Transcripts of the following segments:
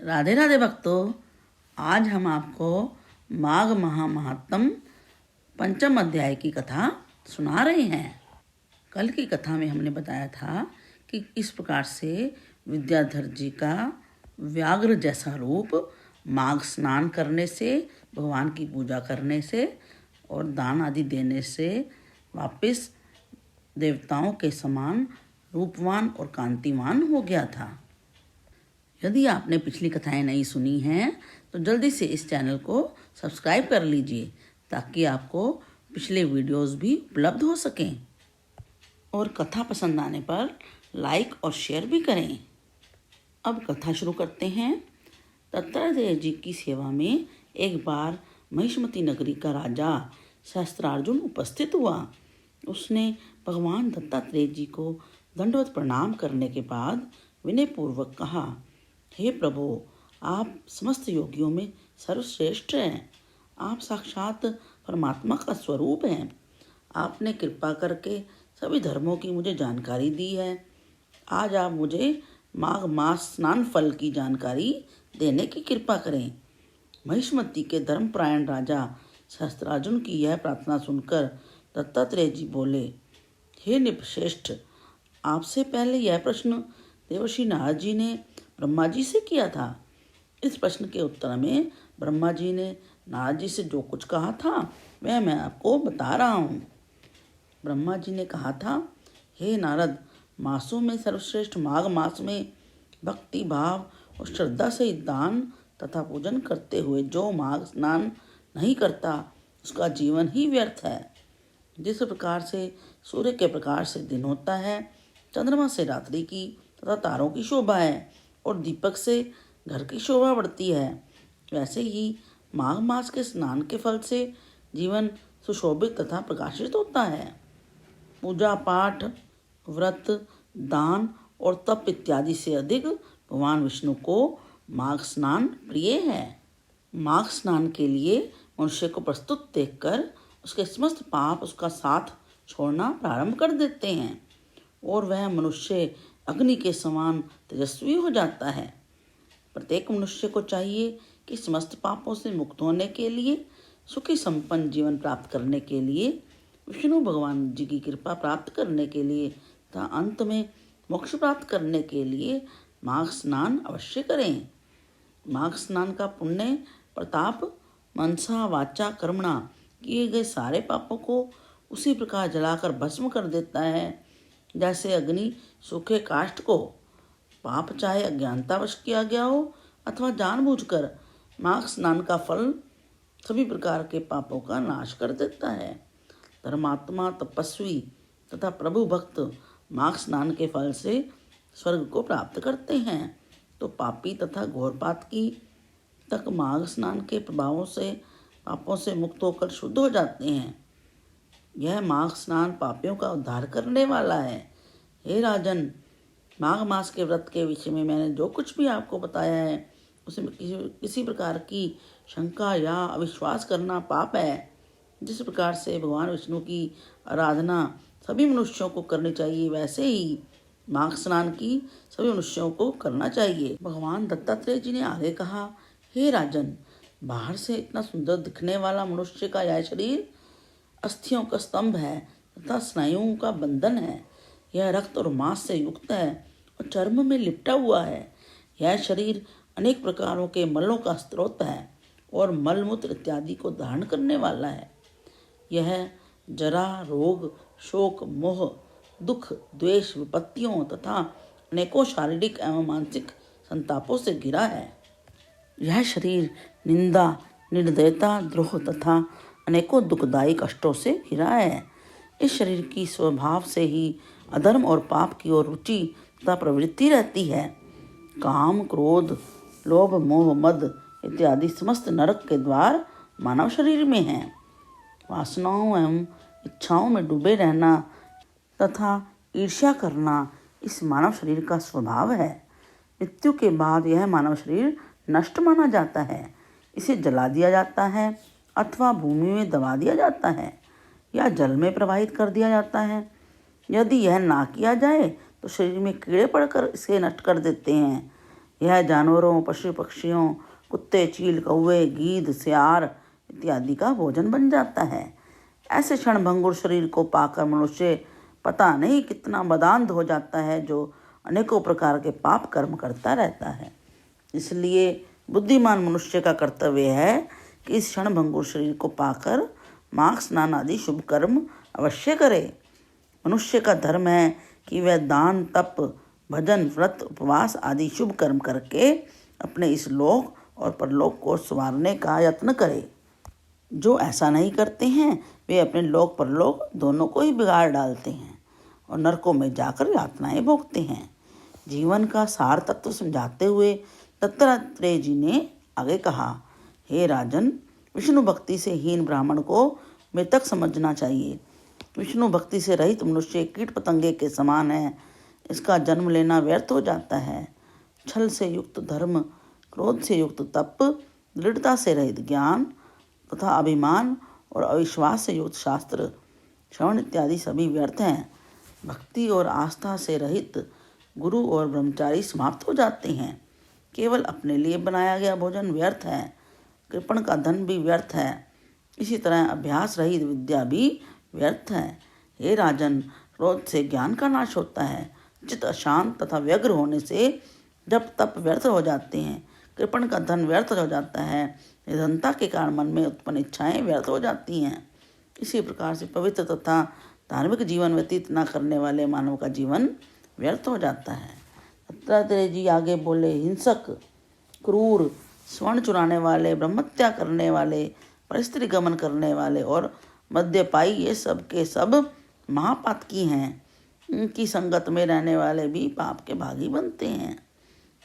राधे राधे भक्तों, आज हम आपको माघ महात्म पंचम अध्याय की कथा सुना रहे हैं। कल की कथा में हमने बताया था कि किस प्रकार से विद्याधर जी का व्याघ्र जैसा रूप माघ स्नान करने से, भगवान की पूजा करने से और दान आदि देने से वापस देवताओं के समान रूपवान और कांतिमान हो गया था। यदि आपने पिछली कथाएं नहीं सुनी हैं तो जल्दी से इस चैनल को सब्सक्राइब कर लीजिए ताकि आपको पिछले वीडियोस भी उपलब्ध हो सकें और कथा पसंद आने पर लाइक और शेयर भी करें। अब कथा शुरू करते हैं। दत्तात्रेय जी की सेवा में एक बार महिष्मती नगरी का राजा सहस्त्रार्जुन उपस्थित हुआ। उसने भगवान दत्तात्रेय जी को दंडवत प्रणाम करने के बाद विनयपूर्वक कहा, हे प्रभु, आप समस्त योगियों में सर्वश्रेष्ठ हैं। आप साक्षात परमात्मा का स्वरूप हैं। आपने कृपा करके सभी धर्मों की मुझे जानकारी दी है। आज आप मुझे माघ मास स्नान फल की जानकारी देने की कृपा करें। महिष्मती के धर्मपरायण राजा सहस्त्रार्जुन की यह प्रार्थना सुनकर दत्तात्रेय जी बोले, हे नृपश्रेष्ठ, आपसे पहले यह प्रश्न देवर्षि नारद जी ने ब्रह्मा जी से किया था। इस प्रश्न के उत्तर में ब्रह्मा जी ने नारद जी से जो कुछ कहा था वह मैं आपको बता रहा हूँ। ब्रह्मा जी ने कहा था, हे नारद, मासों में सर्वश्रेष्ठ माघ मास में भक्ति भाव और श्रद्धा से दान तथा पूजन करते हुए जो माघ स्नान नहीं करता उसका जीवन ही व्यर्थ है। जिस प्रकार से सूर्य के प्रकाश से दिन होता है, चंद्रमा से रात्रि की तथा तारों की शोभा है और दीपक से घर की शोभा बढ़ती है, वैसे ही माघ मास के स्नान के फल से जीवन सुशोभित तथा प्रकाशित होता है। पूजा पाठ, व्रत, दान और तप इत्यादि से अधिक भगवान विष्णु को माघ स्नान प्रिय है। माघ स्नान के लिए मनुष्य को प्रस्तुत देखकर उसके समस्त पाप उसका साथ छोड़ना प्रारंभ कर देते हैं और वह मनुष्य अग्नि के समान तेजस्वी हो जाता है। प्रत्येक मनुष्य को चाहिए कि समस्त पापों से मुक्त होने के लिए, सुखी संपन्न जीवन प्राप्त करने के लिए, विष्णु भगवान जी की कृपा प्राप्त करने के लिए तथा अंत में मोक्ष प्राप्त करने के लिए माघ स्नान अवश्य करें। माघ स्नान का पुण्य प्रताप मनसा वाचा कर्मणा किए गए सारे पापों को उसी प्रकार जलाकर भस्म कर देता है जैसे अग्नि सूखे काष्ठ को, पाप चाहे अज्ञानतावश किया गया हो अथवा जानबूझकर, माघ स्नान का फल सभी प्रकार के पापों का नाश कर देता है। धर्मात्मा, तपस्वी तथा प्रभु भक्त माघ स्नान के फल से स्वर्ग को प्राप्त करते हैं, तो पापी तथा घोरपातकी तक माघ स्नान के प्रभावों से पापों से मुक्त होकर शुद्ध हो जाते हैं। यह माघ स्नान पापियों का उद्धार करने वाला है। हे राजन, माघ मास के व्रत के विषय में मैंने जो कुछ भी आपको बताया है उसमें किसी प्रकार की शंका या अविश्वास करना पाप है। जिस प्रकार से भगवान विष्णु की आराधना सभी मनुष्यों को करनी चाहिए, वैसे ही माघ स्नान की सभी मनुष्यों को करना चाहिए। भगवान दत्तात्रेय जी ने आगे कहा, हे राजन, बाहर से इतना सुंदर दिखने वाला मनुष्य का यह शरीर अस्थियों का स्तंभ है तथा स्नायुओं का बंधन है। यह रक्त और मांस से युक्त है और चर्म में लिपटा हुआ है। यह शरीर अनेक प्रकारों के मलों का स्रोत है और मलमूत्र इत्यादि को धारण करने वाला है। यह जरा, रोग, शोक, मोह, दुख, द्वेष, विपत्तियों तथा अनेकों शारीरिक एवं मानसिक संतापों से घिरा है। यह शरीर निंदा, निर्दयता, द्रोह तथा अनेकों दुखदायी कष्टों से घिरा है। इस शरीर की स्वभाव से ही अधर्म और पाप की ओर रुचि तथा प्रवृत्ति रहती है। काम, क्रोध, लोभ, मोह, मद इत्यादि समस्त नरक के द्वार मानव शरीर में हैं। वासनाओं एवं इच्छाओं में डूबे रहना तथा ईर्ष्या करना इस मानव शरीर का स्वभाव है। मृत्यु के बाद यह मानव शरीर नष्ट माना जाता है। इसे जला दिया जाता है अथवा भूमि में दबा दिया जाता है या जल में प्रवाहित कर दिया जाता है। यदि यह ना किया जाए तो शरीर में कीड़े पड़कर इसे नष्ट कर देते हैं। यह जानवरों, पशु पक्षियों, कुत्ते, चील, कौवे, गीद, सियार इत्यादि का भोजन बन जाता है। ऐसे क्षणभंगुर शरीर को पाकर मनुष्य पता नहीं कितना बदान्ध हो जाता है, जो अनेकों प्रकार के पाप कर्म करता रहता है। इसलिए बुद्धिमान मनुष्य का कर्तव्य है कि इस क्षणभंगुर शरीर को पाकर माघ स्नान आदि शुभ कर्म अवश्य करे। मनुष्य का धर्म है कि वह दान, तप, भजन, व्रत, उपवास आदि शुभ कर्म करके अपने इस लोक और परलोक को संवारने का यत्न करे। जो ऐसा नहीं करते हैं वे अपने लोक परलोक दोनों को ही बिगाड़ डालते हैं और नरकों में जाकर यातनाएं भोगते हैं। जीवन का सार तत्व समझाते हुए दत्तात्रेय जी ने आगे कहा, हे राजन, विष्णु भक्ति से हीन ब्राह्मण को मृतक समझना चाहिए। विष्णु भक्ति से रहित मनुष्य कीट पतंगे के समान है। इसका जन्म लेना व्यर्थ हो जाता है। छल से युक्त धर्म, क्रोध से युक्त तप, दृढ़ता से रहित ज्ञान तथा अभिमान और अविश्वास से युक्त शास्त्र श्रवण इत्यादि सभी व्यर्थ हैं। भक्ति और आस्था से रहित गुरु और ब्रह्मचारी समाप्त हो जाते हैं। केवल अपने लिए बनाया गया भोजन व्यर्थ है। कृपण का धन भी व्यर्थ है। इसी तरह अभ्यास रहित विद्या भी व्यर्थ है। हे राजन, क्रोध से ज्ञान का नाश होता है। चित्त अशांत तथा व्यग्र होने से जब तप व्यर्थ हो जाते हैं। कृपण का धन व्यर्थ हो जाता है। निधनता के कारण मन में उत्पन्न इच्छाएं व्यर्थ हो जाती हैं। इसी प्रकार से पवित्र तथा धार्मिक जीवन व्यतीत न करने वाले मानव का जीवन व्यर्थ हो जाता है। दत्तात्रेय जी आगे बोले, हिंसक, क्रूर, स्वर्ण चुराने वाले, ब्रह्मत्या करने वाले, परिस्त्री गमन करने वाले और मद्यपाई ये सब के सब महापातकी हैं। इनकी संगत में रहने वाले भी पाप के भागी बनते हैं।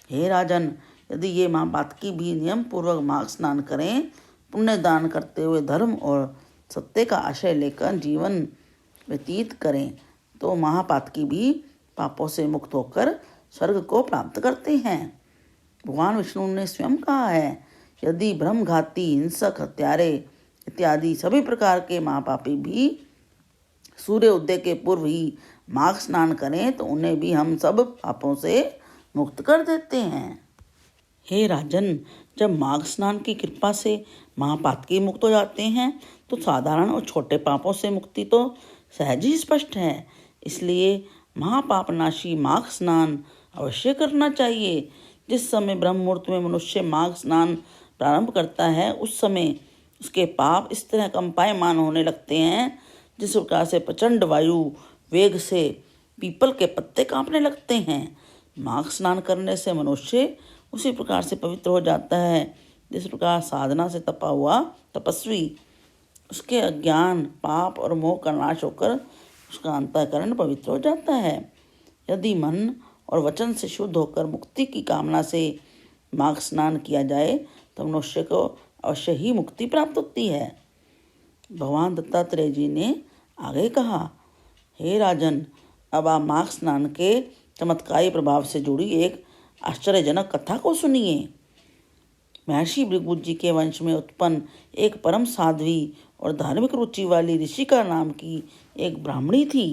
हे राजन, यदि ये महापातकी भी नियम पूर्वक माघ स्नान करें, पुण्य दान करते हुए धर्म और सत्य का आशय लेकर जीवन व्यतीत करें, तो महापातकी भी पापों से मुक्त होकर स्वर्ग को प्राप्त करते हैं। भगवान विष्णु ने स्वयं कहा है, यदि ब्रह्मघाती, हिंसक, हत्यारे इत्यादि सभी प्रकार के महापापी भी सूर्य उदय के पूर्व ही माघ स्नान करें तो उन्हें भी हम सब पापों से मुक्त कर देते हैं। हे राजन, जब माघ स्नान की कृपा से महापातकी मुक्त हो जाते हैं तो साधारण और छोटे पापों से मुक्ति तो सहज ही स्पष्ट है। इसलिए महापापनाशी माघ स्नान अवश्य करना चाहिए। जिस समय ब्रह्म मुहूर्त में मनुष्य माघ स्नान प्रारंभ करता है, उस समय उसके पाप इस तरह कंपायमान होने लगते हैं जिस प्रकार से प्रचंड वायु वेग से पीपल के पत्ते कांपने लगते हैं। माघ स्नान करने से मनुष्य उसी प्रकार से पवित्र हो जाता है जिस प्रकार साधना से तपा हुआ तपस्वी उसके अज्ञान, पाप और मोह का नाश होकर उसका अंतःकरण पवित्र हो जाता है। यदि मन और वचन से शुद्ध होकर मुक्ति की कामना से माघ स्नान किया जाए तो मनुष्य को अवश्य ही मुक्ति प्राप्त होती है। भगवान दत्तात्रेय जी ने आगे कहा, हे राजन, अब आप माघ स्नान के चमत्कारी प्रभाव से जुड़ी एक आश्चर्यजनक कथा को सुनिए। महर्षि भृगु जी के वंश में उत्पन्न एक परम साध्वी और धार्मिक रुचि वाली ऋषिका नाम की एक ब्राह्मणी थी।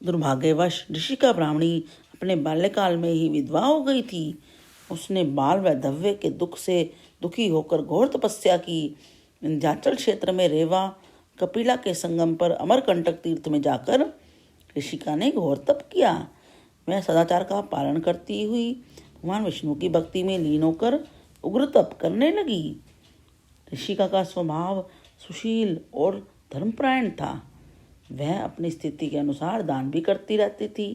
दुर्भाग्यवश ऋषिका ब्राह्मणी अपने बाल्यकाल में ही विधवा हो गई थी। उसने बाल वैधव्य के दुख से दुखी होकर घोर तपस्या की। विंध्याचल क्षेत्र में रेवा कपिला के संगम पर अमरकंटक तीर्थ में जाकर ऋषिका ने घोर तप किया। वह सदाचार का पालन करती हुई भगवान विष्णु की भक्ति में लीन होकर उग्र तप करने लगी। ऋषिका का स्वभाव सुशील और धर्मपरायण था। वह अपनी स्थिति के अनुसार दान भी करती रहती थी।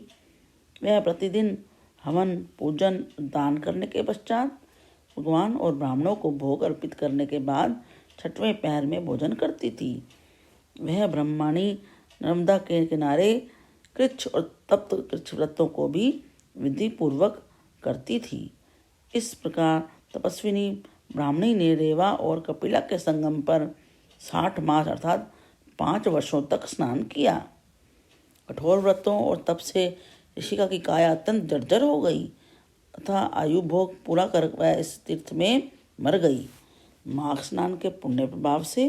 वह प्रतिदिन हवन, पूजन, दान करने के पश्चात भगवान और ब्राह्मणों को भोग अर्पित करने के बाद छठवें पहर में भोजन करती थी। वह ब्रह्माणी नर्मदा के किनारे कृच्छ और तप्त कृच्छ व्रतों को भी विधि पूर्वक करती थी। इस प्रकार तपस्विनी ब्राह्मणी ने रेवा और कपिला के संगम पर 60 मास अर्थात 5 वर्षों तक स्नान किया। कठोर व्रतों और तप से ऋषिका की काया अत्यंत जर्जर हो गई तथा आयु भोग पूरा कर वह इस तीर्थ में मर गई। माघ स्नान के पुण्य प्रभाव से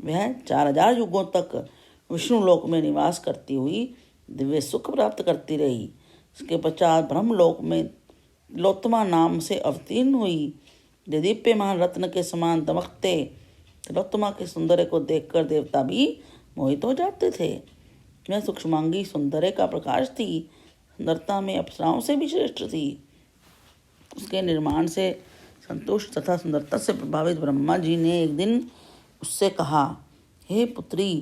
वह 4000 युगों तक विष्णु लोक में निवास करती हुई दिव्य सुख प्राप्त करती रही। इसके पश्चात ब्रह्मलोक में तिलोत्तमा नाम से अवतीर्ण हुई। जो दीप्यमान रत्न के समान दमकते तिलोत्तमा के सुंदर को देखकर देवता भी मोहित हो जाते थे। वह सूक्ष्मांगी सुंदर का प्रकाश थी, सुंदरता में अप्सराओं से भी श्रेष्ठ थी। उसके निर्माण से संतुष्ट तथा सुंदरता से प्रभावित ब्रह्मा जी ने एक दिन उससे कहा, हे पुत्री,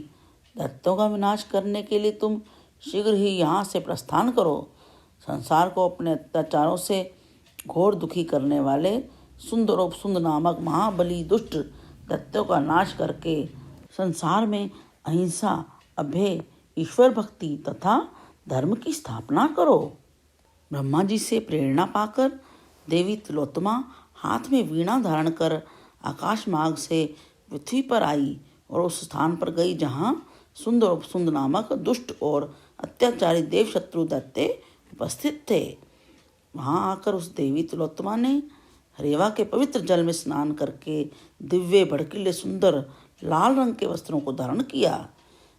दैत्यों का विनाश करने के लिए तुम शीघ्र ही यहाँ से प्रस्थान करो। संसार को अपने अत्याचारों से घोर दुखी करने वाले सुंद नामक महाबली दुष्ट दैत्यों का नाश करके संसार में अहिंसा, अभय, ईश्वर भक्ति तथा धर्म की स्थापना करो। ब्रह्मा जी से प्रेरणा पाकर देवी तिलोत्तमा हाथ में वीणा धारण कर आकाश मार्ग से पृथ्वी पर आई और उस स्थान पर गई जहाँ सुंद नामक दुष्ट और अत्याचारी देव शत्रु दैत्य उपस्थित थे। वहाँ आकर उस देवी तिलोत्तमा ने रेवा के पवित्र जल में स्नान करके दिव्य भड़कीले सुंदर लाल रंग के वस्त्रों को धारण किया।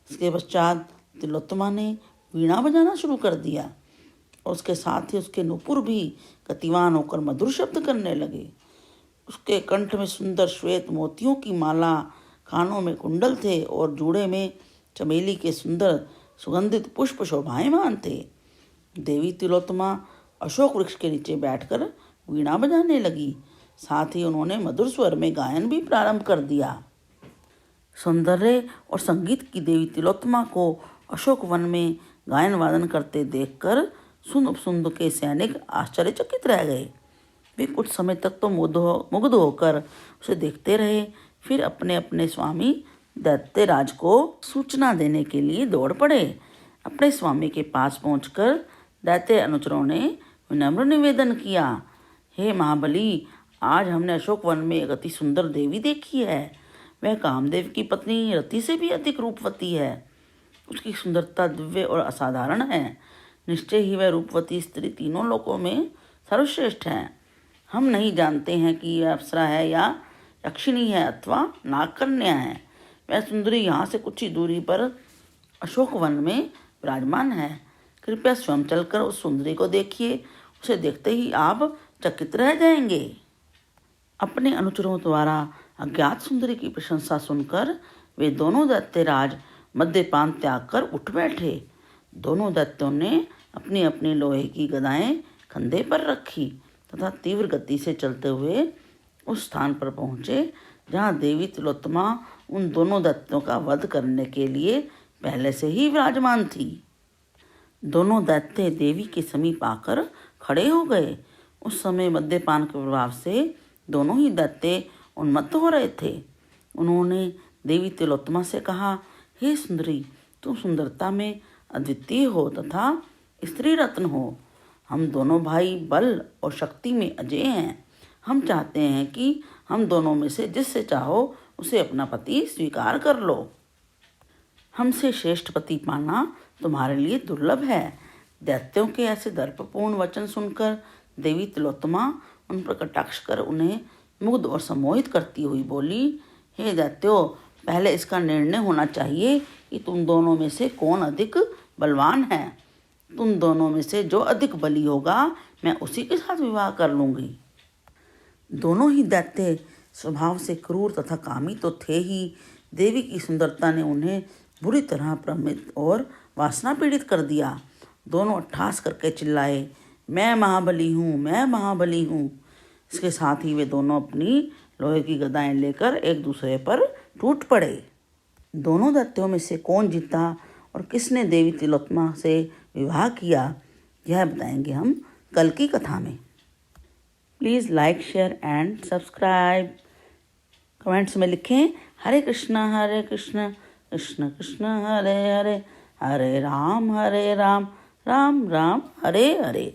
इसके पश्चात तिलोत्तमा ने वीणा बजाना शुरू कर दिया और उसके साथ ही उसके नुपुर भी गतिवान होकर मधुर शब्द करने लगे। उसके कंठ में सुंदर श्वेत मोतियों की माला, कानों में कुंडल थे और जूड़े में चमेली के सुंदर सुगंधित पुष्प शोभायमान थे। देवी तिलोत्तमा अशोक वृक्ष के नीचे बैठकर वीणा बजाने लगी। साथ ही उन्होंने मधुर स्वर में गायन भी प्रारंभ कर दिया। सौंदर्य और संगीत की देवी तिलोत्तमा को अशोक वन में गायन वादन करते देखकर सुंद के सैनिक आश्चर्यचकित रह गए। वे कुछ समय तक तो मुग्ध होकर उसे देखते रहे, फिर अपने अपने स्वामी दैत्यराज को सूचना देने के लिए दौड़ पड़े। अपने स्वामी के पास पहुंचकर दैत्य अनुचरों ने विनम्र निवेदन किया, हे महाबली, आज हमने अशोक वन में एक अति सुंदर देवी देखी है। वह कामदेव की पत्नी रति से भी अधिक रूपवती है। उसकी सुंदरता दिव्य और असाधारण है। निश्चय ही वह रूपवती स्त्री तीनों लोकों में सर्वश्रेष्ठ है। हम नहीं जानते हैं कि यह अप्सरा है या यक्षिणी है अथवा नागकन्या है। वह सुंदरी यहाँ से कुछ ही दूरी पर अशोक वन में विराजमान है। कृपया स्वयं चलकर उस सुंदरी को देखिए। उसे देखते ही आप चकित रह जाएंगे। अपने अनुचरों द्वारा अज्ञात सुंदरी की प्रशंसा सुनकर वे दोनों दैत्यराज मद्यपान त्याग कर उठ बैठे। दोनों दैत्यों ने अपनी अपनी लोहे की गदाएं कंधे पर रखी तथा तीव्र गति से चलते हुए उस स्थान पर पहुँचे जहाँ देवी तिलोत्तमा उन दोनों दैत्यों का वध करने के लिए पहले से ही विराजमान थी। दोनों दैत्य देवी के समीप आकर खड़े हो गए। उस समय मद्यपान के प्रभाव से दोनों ही दैत्य उन्मत्त हो रहे थे। उन्होंने देवी तिलोत्तमा से कहा, हे सुंदरी, तुम सुंदरता में अद्वितीय हो तथा स्त्री रत्न हो। हम दोनों भाई बल और शक्ति में अजेय हैं। हम चाहते हैं कि हम दोनों में से जिससे चाहो उसे अपना पति स्वीकार कर लो। हमसे श्रेष्ठ पति पाना तुम्हारे लिए दुर्लभ है। दैत्यों के ऐसे दर्पपूर्ण वचन सुनकर देवी तिलोत्तमा उन पर कटाक्ष कर उन्हें मुग्ध और सम्मोहित करती हुई बोली, हे दैत्यों, पहले इसका निर्णय होना चाहिए कि तुम दोनों में से कौन अधिक बलवान है। तुम दोनों में से जो अधिक बली होगा मैं उसी के साथ विवाह कर लूँगी। दोनों ही दैत्य स्वभाव से क्रूर तथा कामी तो थे ही, देवी की सुंदरता ने उन्हें बुरी तरह भ्रमित और वासना पीड़ित कर दिया। दोनों अट्टहास करके चिल्लाए, मैं महाबली हूँ, मैं महाबली हूँ। इसके साथ ही वे दोनों अपनी लोहे की गदाएं लेकर एक दूसरे पर टूट पड़े। दोनों दैत्यों में से कौन जीता और किसने देवी तिलोत्तमा से विवाह किया, यह बताएंगे हम कल की कथा में। Please like, share and subscribe. Comments में लिखें हरे कृष्णा कृष्ण कृष्ण हरे हरे, हरे राम राम राम हरे हरे।